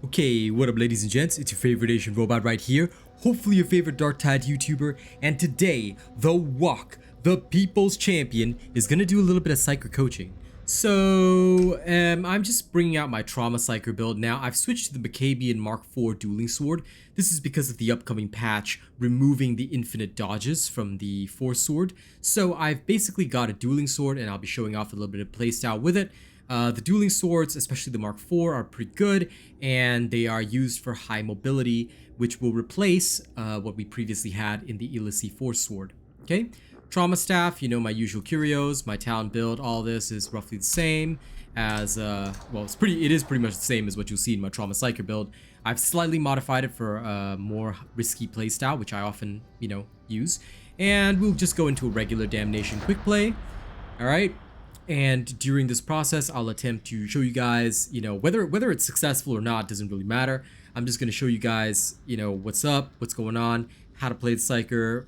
Okay, what up ladies and gents, it's your favorite Asian robot right here, hopefully your favorite Dark Tide YouTuber, and today, The Wok, the people's champion, is gonna do a little bit of Psyker coaching. So, I'm just bringing out my Trauma Psyker build now. I've switched to the Macabian Mark IV Dueling Sword. This is because of the upcoming patch removing the infinite dodges from the Force Sword. So I've basically got a Dueling Sword and I'll be showing off a little bit of playstyle with it. The dueling swords, especially the Mark IV, are pretty good, and they are used for high mobility, which will replace what we previously had in the Illicy Force Sword. Okay, Trauma Staff, you know, my usual curios, my Talon build, all this is roughly the same as, well, it is pretty much the same as what you'll see in my Trauma Psyker build. I've slightly modified it for a more risky playstyle, which I often, you know, use, and we'll just go into a regular Damnation quick play. All right. And during this process, I'll attempt to show you guys, you know, whether it's successful or not doesn't really matter. I'm just going to show you guys, you know, what's up, what's going on, how to play the Psyker,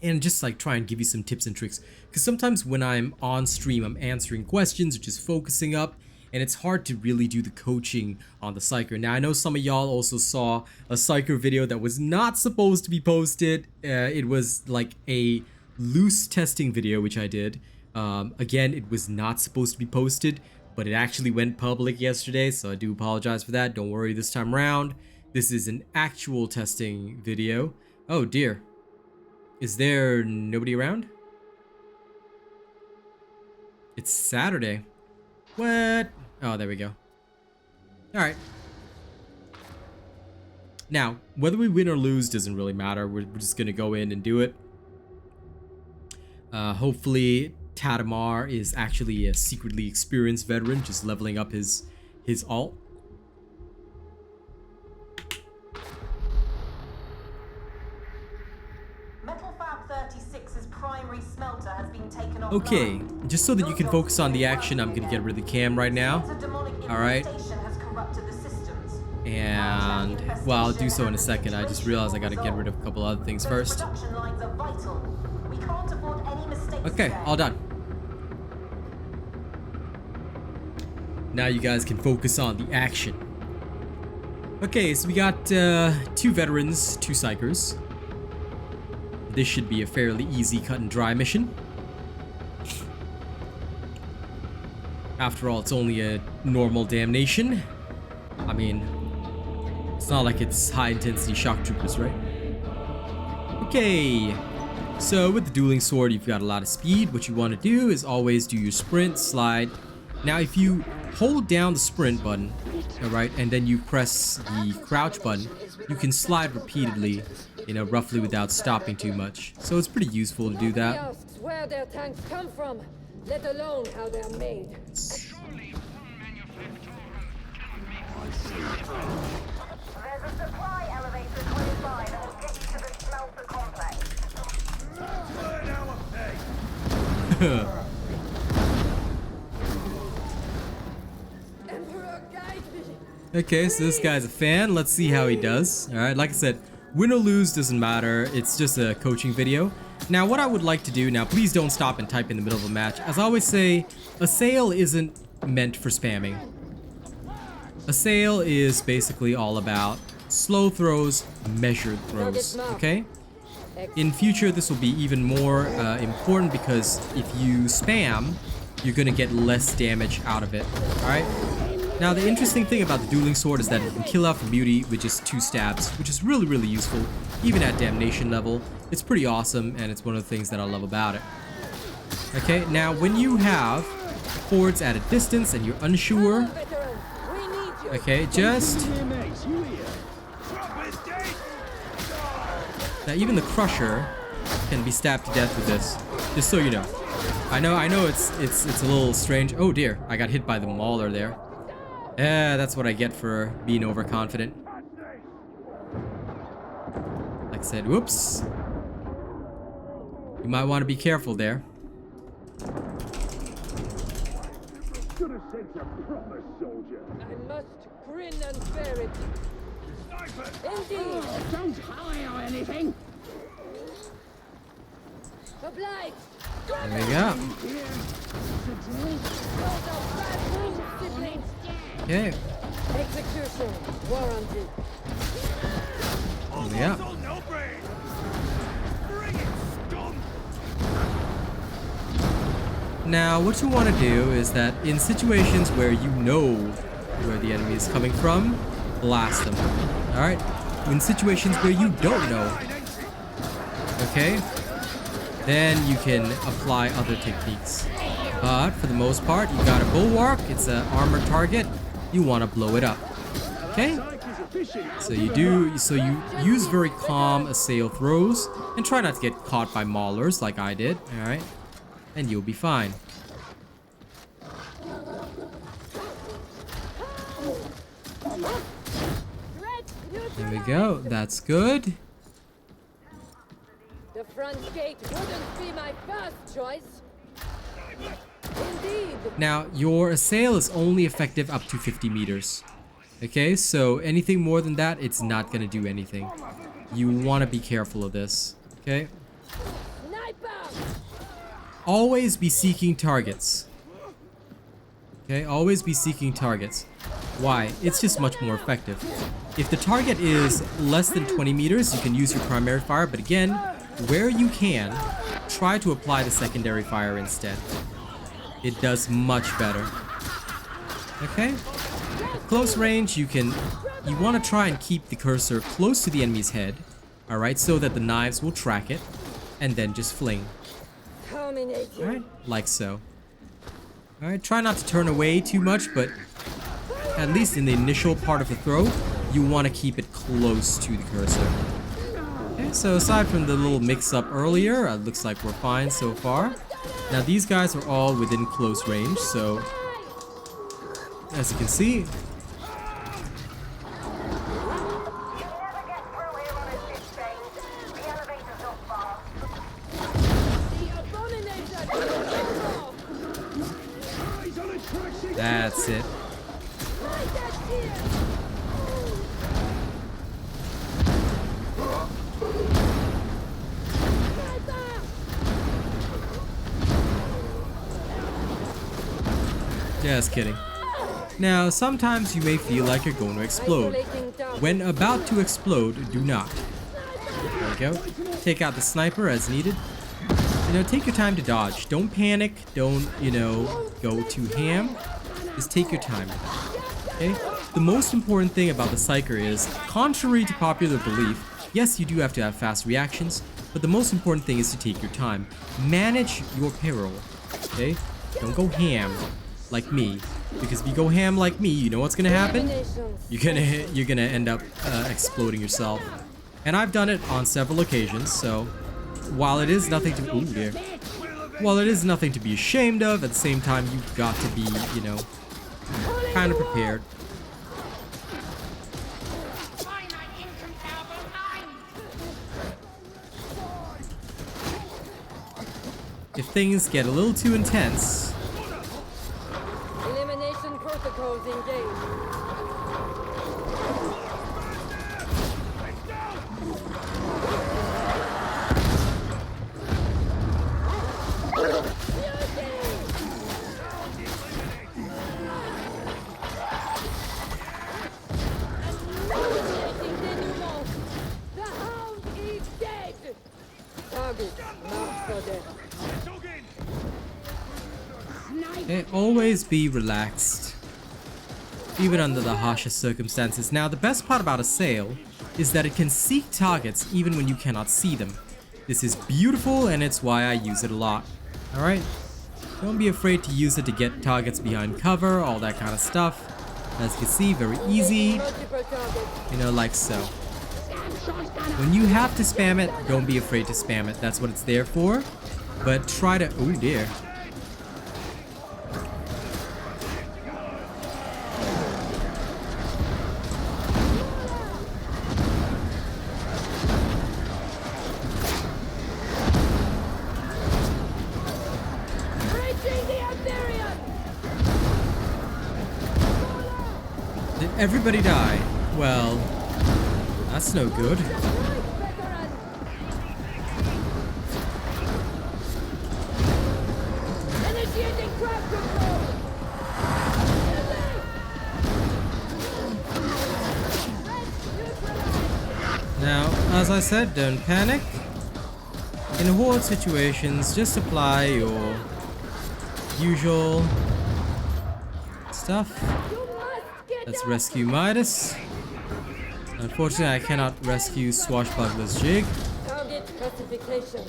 and just like try and give you some tips and tricks. Because sometimes when I'm on stream, I'm answering questions or just focusing up, and it's hard to really do the coaching on the Psyker. Now, I know some of y'all also saw a Psyker video that was not supposed to be posted. It was like a loose testing video, which I did. Again, it was not supposed to be posted, but it actually went public yesterday, so I do apologize for that. Don't worry this time around. This is an actual testing video. Oh dear. Is there nobody around? It's Saturday. What? Oh, there we go. Alright. Now, whether we win or lose doesn't really matter. We're just gonna go in and do it. Hopefully Tadamar is actually a secretly experienced veteran, just leveling up his alt. Metal Fab 36's primary smelter has been taken off. Okay, just so that you can focus on the action, I'm gonna get rid of the cam right now. Alright. And, well, I'll do so in a second. I just realized I gotta get rid of a couple other things first. Okay, all done. Now you guys can focus on the action. Okay, so we got 2 veterans, 2 Psykers. This should be a fairly easy cut and dry mission. After all, it's only a normal Damnation. I mean, it's not like it's high intensity shock troopers, right? Okay. So with the dueling sword, you've got a lot of speed. What you want to do is always do your sprint, slide. Now, if you hold down the sprint button, alright, and then you press the crouch button, you can slide repeatedly, you know, roughly without stopping too much. So it's pretty useful to do that. Asks where their tanks come from, let alone how they're made. There's a supply elevator close by that will get you to the smelter complex. Emperor, guide me. Okay, so this guy's a fan. Let's see how he does. Alright, like I said, win or lose doesn't matter. It's just a coaching video. Now, what I would like to do, now please don't stop and type in the middle of a match. As I always say, Assail isn't meant for spamming. Assail is basically all about slow throws, measured throws, okay? In future, this will be even more important because if you spam, you're gonna get less damage out of it, alright? Now, the interesting thing about the dueling sword is that it can kill off a beauty with just 2 stabs, which is really, really useful, even at Damnation level. It's pretty awesome, and it's one of the things that I love about it. Okay, now when you have hordes at a distance and you're unsure, okay, just... Now, even the Crusher can be stabbed to death with this, just so you know. I know it's a little strange. Oh dear, I got hit by the Mauler there. Yeah, that's what I get for being overconfident. Like I said, whoops. You might want to be careful there. I must grin and bear it. Indeed. Don't hurry or anything. Obliged. There we go. Okay. Execution warranted. Yeah. Now, what you want to do is that in situations where you know where the enemy is coming from, blast them. Alright? In situations where you don't know, okay, then you can apply other techniques. But for the most part, you got a bulwark, it's an armored target, you want to blow it up. Okay? So you use very calm assail throws and try not to get caught by maulers like I did, alright? And you'll be fine. There we go. That's good. The front gate wouldn't be my first choice. Indeed. Now, your assail is only effective up to 50 meters. Okay, so anything more than that, it's not gonna do anything. You want to be careful of this. Okay? Sniper! Always be seeking targets. Okay, always be seeking targets. Why? It's just much more effective. If the target is less than 20 meters, you can use your primary fire, but again, where you can, try to apply the secondary fire instead. It does much better. Okay? Close range, you want to try and keep the cursor close to the enemy's head, alright, so that the knives will track it, and then just fling. Alright, like so. Alright, try not to turn away too much, but at least in the initial part of the throw, you want to keep it close to the cursor. Okay, so aside from the little mix-up earlier, it looks like we're fine so far. Now these guys are all within close range, so as you can see, that's it. Just kidding. Now, sometimes you may feel like you're going to explode. When about to explode, do not. There we go. Take out the sniper as needed. You know, take your time to dodge. Don't panic. Don't, you know, go too ham. Just take your time. Okay? The most important thing about the Psyker is, contrary to popular belief, yes, you do have to have fast reactions, but the most important thing is to take your time. Manage your peril. Okay? Don't go ham like me, because if you go ham like me, you know what's gonna happen? You're gonna end up exploding yourself. And I've done it on several occasions, so while it is nothing to while it is nothing to be ashamed of, at the same time you've got to be, you know, kind of prepared. If things get a little too intense, Elimination protocols engaged. The hound is dead. Target marked for death. okay, always be relaxed, even under the harshest circumstances. Now, the best part about Assail is that it can seek targets even when you cannot see them. This is beautiful, and it's why I use it a lot. Alright? Don't be afraid to use it to get targets behind cover, all that kind of stuff. As you can see, very easy. Multiple targets. You know, like so. When you have to spam it, don't be afraid to spam it. That's what it's there for. But try to... oh dear. Reaching the Aetherium. Did everybody die? Well, that's no good. Veteran. Initiating crowd control. As I said, don't panic. In horde situations, just apply your usual stuff. Let's rescue Midas. Unfortunately, I cannot rescue Swashbuckler's Jig. Target classification.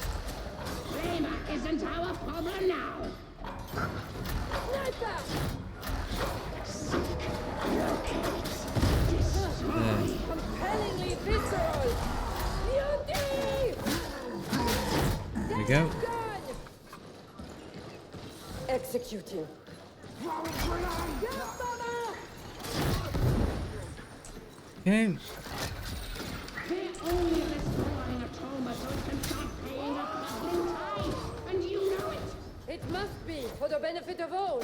Flamer isn't our problem now. Sniper! There. Compellingly visceral! Beauty! There we go. Gun! Executing. Gun, mama! Okay. They're only restoring Atoma so it can start paying a fucking tithe, and you know it. It must be, for the benefit of all.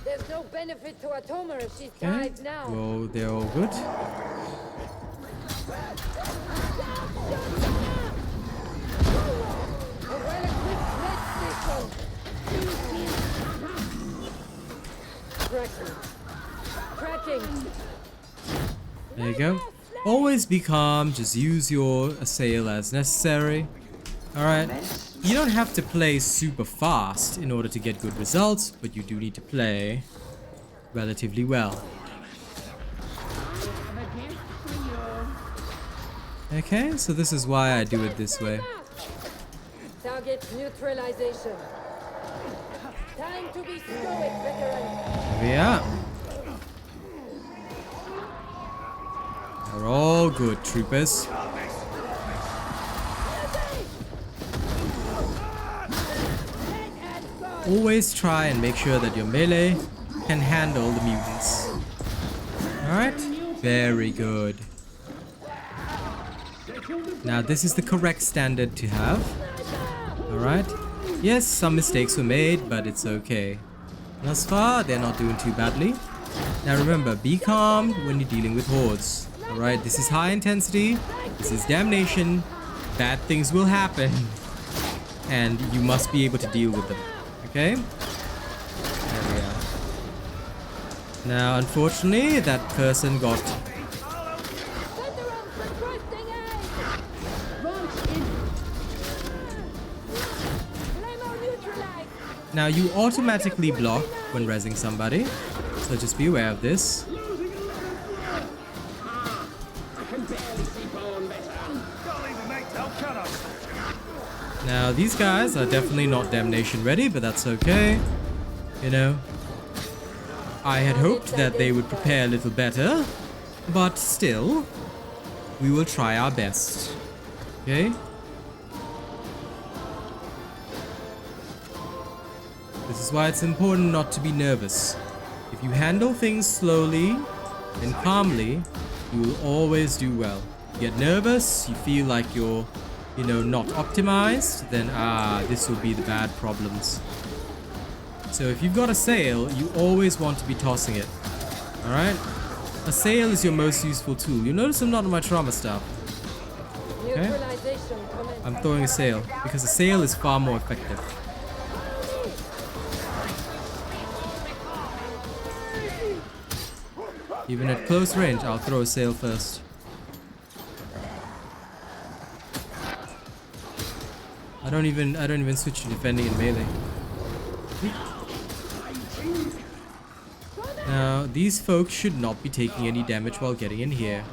There's no benefit to Atoma if she's Okay. tied now. Well, they're all good. A well-equipped med station. Tracking. Tracking. There you go. Always be calm, just use your assail as necessary. Alright. You don't have to play super fast in order to get good results, but you do need to play relatively well. I have a gift for you. Okay, so this is why I do it this way. Target neutralization. Time to be stoic, veteran. Here we are. We're all good, troopers. Always try and make sure that your melee can handle the mutants. Alright? Very good. Now this is the correct standard to have. Alright? Yes, some mistakes were made, but it's okay. Thus far, they're not doing too badly. Now remember, be calm when you're dealing with hordes. Alright, this is high intensity. This is damnation. Bad things will happen. And you must be able to deal with them. Okay? There we are. Now, unfortunately, that person got... Veterans requesting aid! Launch in. Flamer neutralized! Now, you automatically block when rezzing somebody. So just be aware of this. I can barely see bone better. Now, these guys are definitely not damnation ready, but that's okay. You know, I had hoped that they would prepare a little better, but still, we will try our best. Okay? This is why it's important not to be nervous. If you handle things slowly and calmly, you will always do well. You get nervous, you feel like you're, you know, not optimized, then this will be the bad problems. So if you've got a sail, you always want to be tossing it. Alright? A sail is your most useful tool. You notice I'm not on my trauma stuff. Neutralization commenced. I'm throwing a sail because a sail is far more effective. Even at close range, I'll throw a sail first. I don't even switch to defending in melee. Now, these folks should not be taking any damage while getting in here.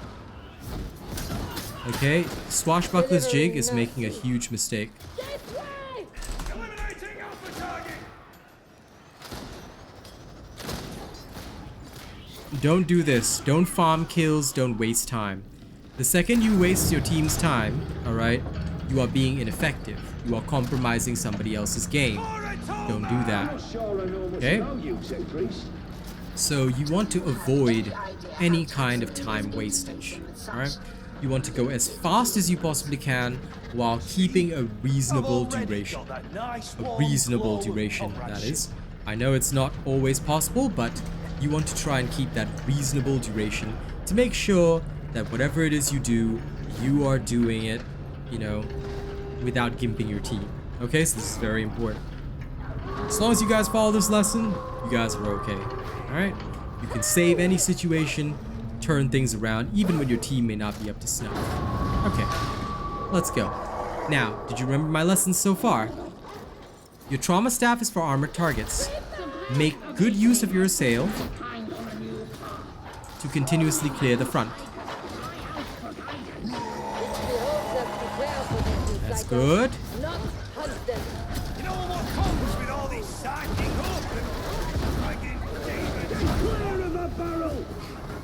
Okay, Swashbuckler's Jig is making a huge mistake. This way! Don't do this. Don't farm kills, don't waste time. The second you waste your team's time, alright, you are being ineffective. You are compromising somebody else's game. Don't do that. Okay? So you want to avoid any kind of time wastage. Alright? You want to go as fast as you possibly can while keeping a reasonable duration. A reasonable duration, that is. I know it's not always possible, but you want to try and keep that reasonable duration to make sure that whatever it is you do, you are doing it, you know, without gimping your team. Okay, so this is very important. As long as you guys follow this lesson, you guys are okay. Alright? You can save any situation, turn things around, even when your team may not be up to snuff. Okay. Let's go. Now, did you remember my lessons so far? Your trauma staff is for armored targets. Make good use of your assail to continuously clear the front. That's good. Not hunt them. You know what comes with all these sacking up and dragging Clear of the barrel!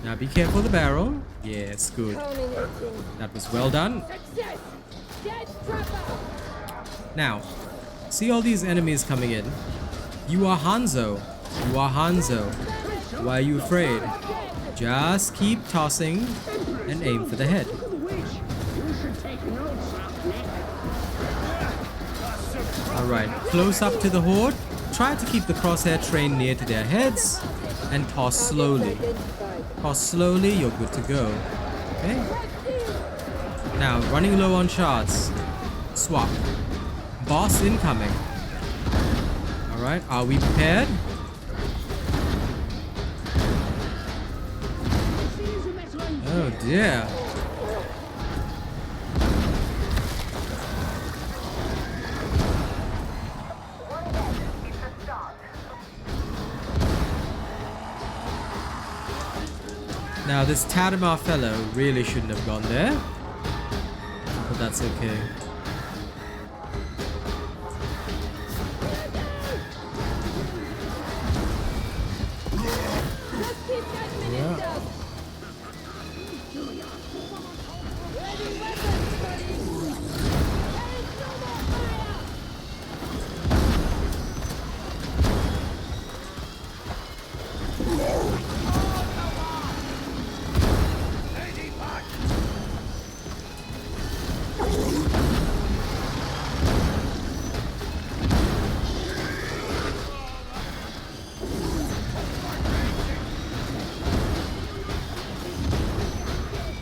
Now be careful of the barrel. Yes, good. Terminating. That was well done. Success. Get trapper. Now, see all these enemies coming in. You are Hanzo. You are Hanzo. Why are you afraid? Just keep tossing and aim for the head. Which you should take notes of, Nick. Alright, close up to the horde. Try to keep the crosshair trained near to their heads and toss slowly. Identified. Toss slowly, you're good to go. Okay? Now, running low on shards. Swap. Boss incoming. Alright, are we prepared? Oh dear. Now this Tadamar fellow really shouldn't have gone there. But that's okay. Let's keep that minute up. Ready weapons, buddy. There is no more fire.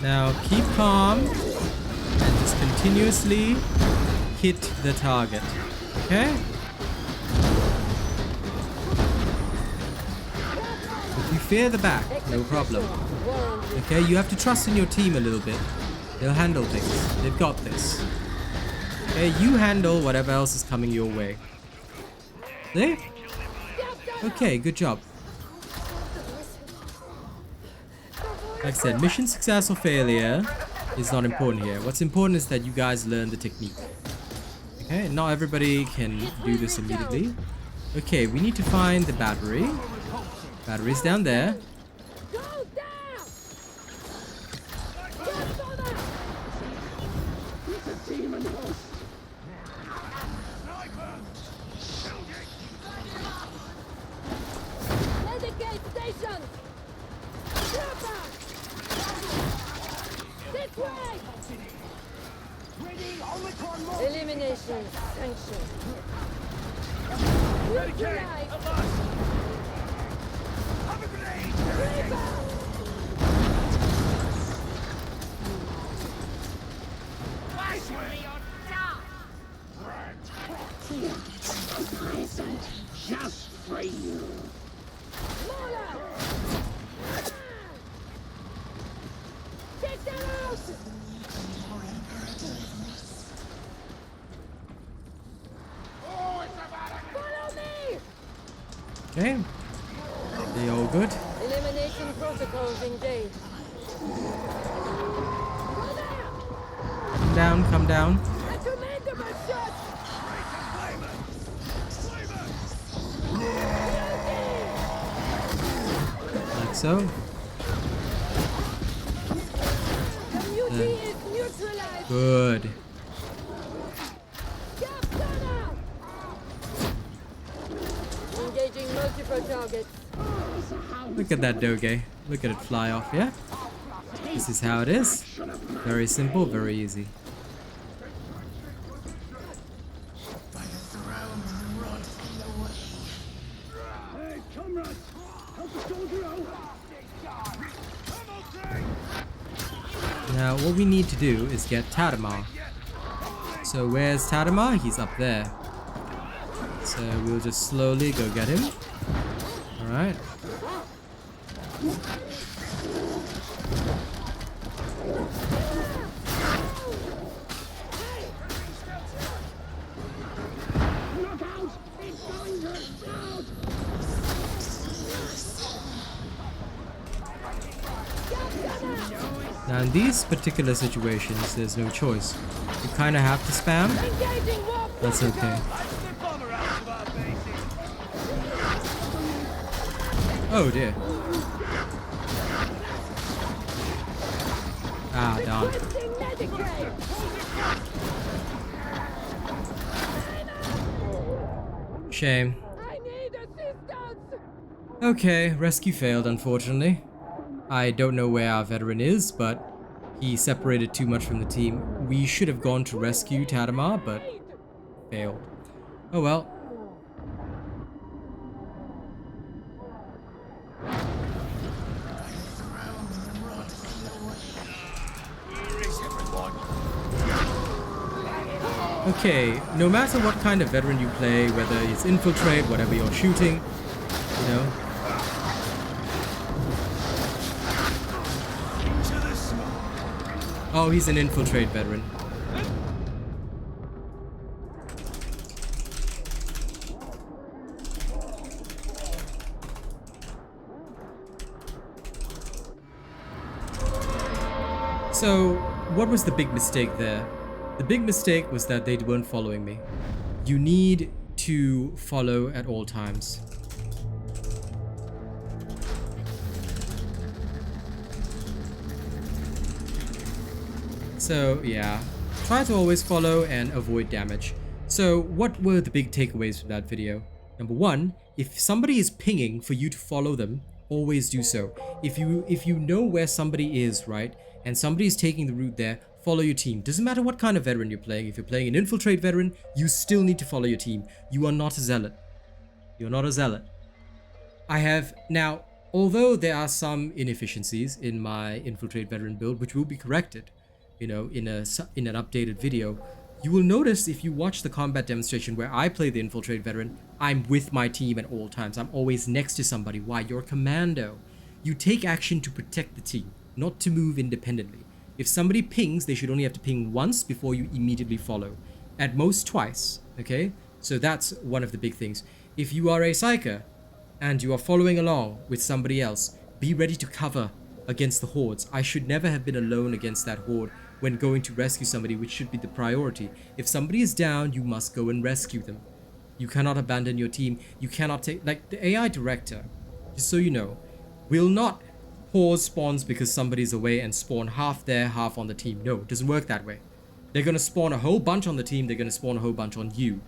Now keep calm and just continuously hit the target. Okay? If you fear the back, no problem. Okay, you have to trust in your team a little bit. They'll handle things. They've got this. Okay, you handle whatever else is coming your way. There? Okay, good job. Like I said, mission success or failure is not important here. What's important is that you guys learn the technique. Okay, not everybody can do this immediately. Okay, we need to find the battery. Battery's down there. Go down. Get for that. Medicate station. Trapper. This way. Elimination sanctioned. Neutralize. Just for you. Mola. Take that out. Follow me. Okay. They all good? Elimination protocols engaged. Go there. Come down. That's a mandible shot. Like so. The mutiny is neutralized. Good. Get gunner. Engaging multiple targets. Look at that Doge. Look at it fly off, yeah? This is how it is. Very simple, very easy. Hey, comrades! Help the soldier out! Now, what we need to do is get Tadamar. So where's Tadamar? He's up there. So we'll just slowly go get him. Alright. Now in these particular situations, there's no choice. You kind of have to spam. Engaging war That's okay. I slip bomber out of our bases. Oh dear. Ah, darn. Requesting Medicaid. Shame. I need assistance. Okay, rescue failed, unfortunately. I don't know where our veteran is, but he separated too much from the team. We should have gone to rescue Tadamar, but failed. Oh well. Here is everyone. Okay, no matter what kind of veteran you play, whether it's infiltrate, whatever you're shooting, you know, To the smoke. oh, he's an infiltrate veteran. So, what was the big mistake there? The big mistake was that they weren't following me. You need to follow at all times. So yeah, try to always follow and avoid damage. So what were the big takeaways from that video? Number one, if somebody is pinging for you to follow them, always do so. If you know where somebody is, right, and somebody is taking the route there, follow your team. Doesn't matter what kind of veteran you're playing. If you're playing an infiltrate veteran, you still need to follow your team. You are not a zealot. You're not a zealot. I have now, although there are some inefficiencies in my infiltrate veteran build, which will be corrected, you know, in an updated video, you will notice if you watch the combat demonstration where I play the infiltrate veteran, I'm with my team at all times. I'm always next to somebody. Why? You're a commando. You take action to protect the team, not to move independently. If somebody pings, they should only have to ping once before you immediately follow. At most twice, okay? So that's one of the big things. If you are a psyker and you are following along with somebody else, be ready to cover against the hordes. I should never have been alone against that horde when going to rescue somebody, which should be the priority. If somebody is down, you must go and rescue them. You cannot abandon your team. You cannot take, like the AI director, just so you know, will not pause spawns because somebody's away and spawn half there, half on the team. No, it doesn't work that way. They're going to spawn a whole bunch on the team. They're going to spawn a whole bunch on you.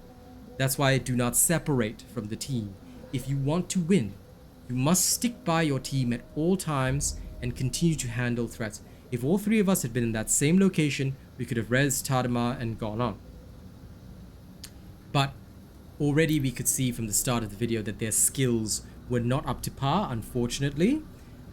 That's why I do not separate from the team. If you want to win, you must stick by your team at all times and continue to handle threats. If all three of us had been in that same location, we could have res Tadamar and gone on. But already we could see from the start of the video that their skills were not up to par, unfortunately.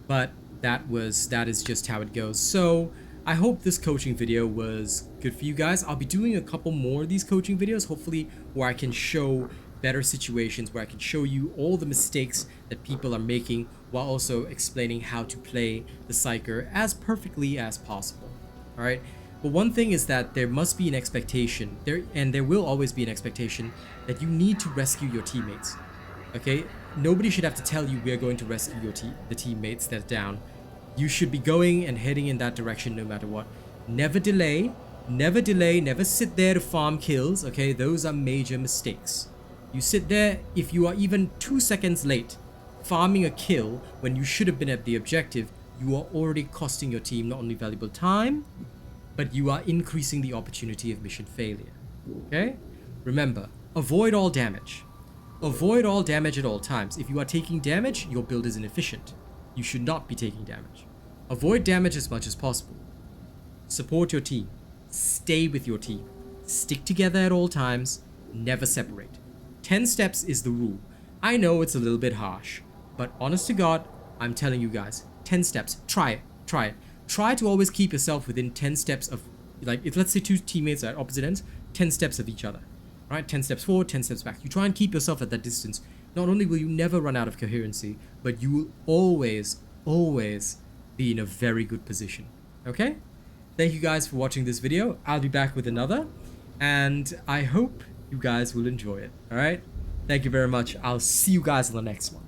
But that is just how it goes. So I hope this coaching video was good for you guys. I'll be doing a couple more of these coaching videos, hopefully, where I can show better situations, where I can show you all the mistakes that people are making while also explaining how to play the Psyker as perfectly as possible. All right. But one thing is that there must be an expectation there will always be an expectation that you need to rescue your teammates. Okay. Nobody should have to tell you we're going to rescue the teammates that are down. You should be going and heading in that direction no matter what. Never delay, never sit there to farm kills, okay? Those are major mistakes. You sit there, if you are even 2 seconds late farming a kill when you should have been at the objective, you are already costing your team not only valuable time, but you are increasing the opportunity of mission failure, okay? Remember, avoid all damage. Avoid all damage at all times. If you are taking damage, your build is inefficient. You should not be taking damage. Avoid damage as much as possible. Support your team. Stay with your team. Stick together at all times. Never separate. 10 steps is the rule. I know it's a little bit harsh, but honest to God, I'm telling you guys, 10 steps. Try it. Try it. Try to always keep yourself within 10 steps of, like, if let's say two teammates are at opposite ends, 10 steps of each other. Right? 10 steps forward, 10 steps back. You try and keep yourself at that distance. Not only will you never run out of coherency, but you will always be in a very good position. Okay? Thank you guys for watching this video. I'll be back with another, and I hope you guys will enjoy it. Alright? Thank you very much. I'll see you guys in the next one.